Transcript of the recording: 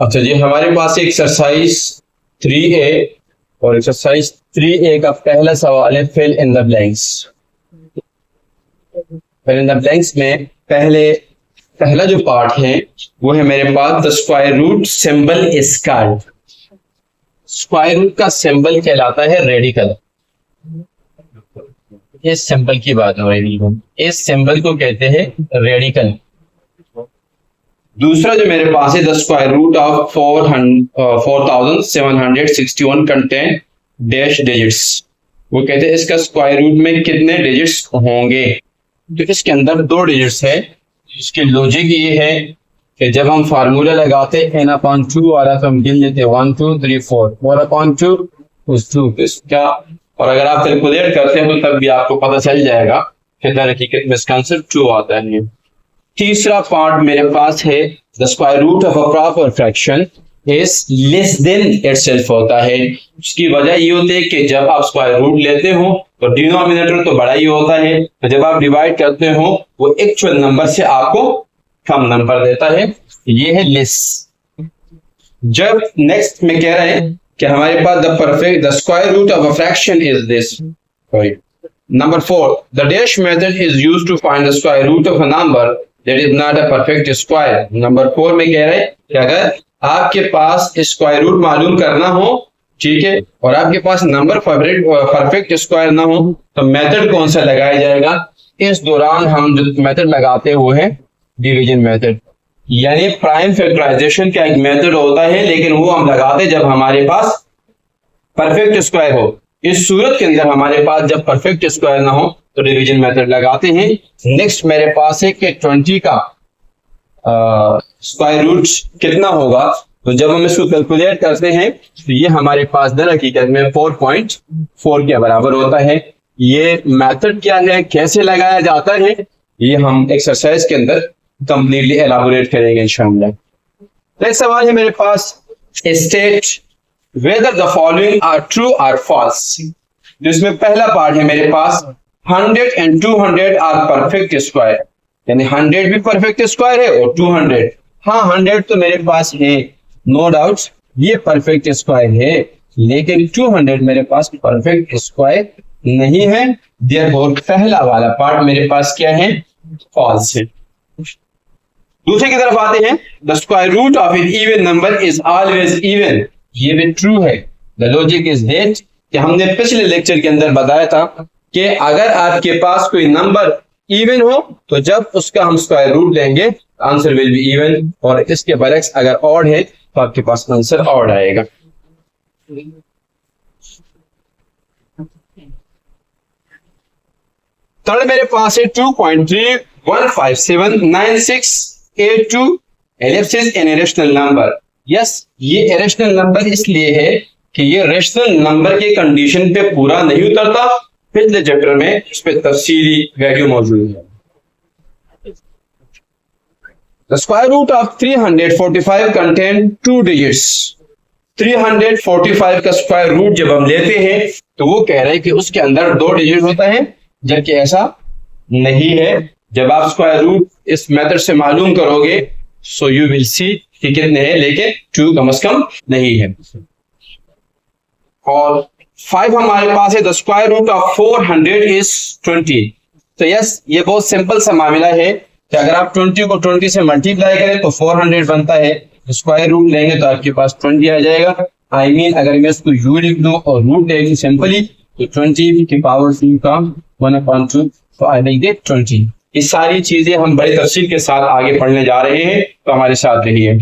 अच्छा जी, हमारे पास exercise 3A और एक्सरसाइज 3A का पहला सवाल है fill in the blanks. Fill in the blanks में पहला जो पार्ट है वो है मेरे पास the square root symbol is called. Square root का सिंबल कहलाता है रेडिकल। इस सिंबल की बात हो रही है, इस सिंबल को कहते हैं रेडिकल। दूसरा जो मेरे पास है the square root of 4761 contain dash digits. वो कहते हैं इसका स्क्वायर रूट में कितने डिजिट्स होंगे। तो इसके अंदर 2 डिजिट्स है। इसकी लॉजिक ये है कि जब हम फार्मूला लगाते हैं n/2 वाला तो हम गिन लेते हैं 1 2 3 4 4/2 उस 2 इसका, और अगर आप कैलकुलेट करते हैं तो तब भी आपको पता चल जाएगा कि दर हकीकत में इसका आंसर 2 आता है। तीसरा पार्ट मेरे पास है the square root of a proper fraction is less than itself होता है। उसकी वजह ये होती है कि जब आप स्क्वायर रूट लेते हो तो डिनोमिनेटर तो बड़ा ही होता है, तो जब आप डिवाइड करते हो वो एक्चुअल नंबर से आपको कम नंबर देता है, ये है लेस। जब नेक्स्ट में कह रहे हैं कि हमारे पास the square root of a fraction is this. Number 4, the dash method is used to find the square root of a number that is not a perfect square. Number 4 में कह रहे हैं कि अगर आपके पास स्क्वायर रूट मालूम करना हो, ठीक है, और आपके पास नंबर परफेक्ट स्क्वायर ना हो तो मेथड कौन सा लगाया जाएगा। इस दौरान हम जो मेथड लगाते हैं वो है डिवीजन मेथड, यानी प्राइम फैक्टराइजेशन का एक मेथड होता है, लेकिन वो हम लगाते जब हमारे पास परफेक्ट स्क्वायर हो। इस सूरत के अंदर हमारे पास जब परफेक्ट स्क्वायर ना हो तो डिवीजन मेथड लगाते हैं। नेक्स्ट मेरे पास है कि 20 का स्क्वायर रूट कितना होगा, तो जब हम इसको कैलकुलेट करते हैं तो ये हमारे पास दर हकीकत में 4.4 के बराबर होता है। ये मेथड क्या है, कैसे लगाया जाता है, ये हम एक्सरसाइज के अंदर कंप्लीटली एलाबोरेट करेंगे इंशाअल्लाह। नेक्स्ट सवाल है मेरे पास state whether the following are true or false। जिसमें पहला पार्ट है मेरे पास 100 and 200 are perfect square, यानी 100 भी परफेक्ट स्क्वायर है और 200, हाँ 100 तो मेरे पास है नो डाउट ये परफेक्ट स्क्वायर है, लेकिन 200 मेरे पास परफेक्ट स्क्वायर नहीं है। देयरफॉर पहला वाला पार्ट मेरे पास क्या है, फॉल्स है। दूसरे की तरफ आते हैं the square root of an even number is always even. ये भी ट्रू है। द लॉजिक इज दैट कि हमने पिछले लेक्चर के अंदर बताया था कि अगर आपके पास कोई नंबर इवन हो तो जब उसका हम स्क्वायर रूट लेंगे आंसर विल बी इवन, और इसके बरक्स अगर ऑड है तो आपके पास आंसर ऑड आएगा। थर्ड मेरे पास है 2.31579682 एलिप्सिस इन रेशनल नंबर। यस, ये इरेशनल नंबर इसलिए है कि ये रेशनल नंबर के कंडीशन पे पूरा नहीं उतरता। पिछले चैप्टर में इस पे तफसीली वैल्यू मौजूद है। The square root of 345 contain 2 digits. 345 का स्क्वायर रूट जब हम लेते हैं तो वो कह रहे हैं कि उसके अंदर 2 डिजिट होता है, जबकि ऐसा नहीं है। जब आप स्क्वायर रूट इस मेथड से मालूम करोगे सो यू विल सी कि कितने हैं, लेकिन 2 कम से कम नहीं है। और 5 हमारे पास है the square root of 400 is 20। तो यस, ये बहुत सिंपल सा मामला है कि अगर आप 20 को 20 से मल्टीप्लाई करें तो 400 बनता है। स्क्वायर रूट लेंगे तो आपके पास 20 आ जाएगा। आई मीन अगर मैं इसको यू लिख दूं और रूट लेंगे सिंपली तो 20 की पावर 2 का 1/2, तो आई लाइक दैट 20। ये सारी चीजें हम बड़ी तफसील के साथ आगे पढ़ने जा रहे हैं, तो हमारे साथ रहिए।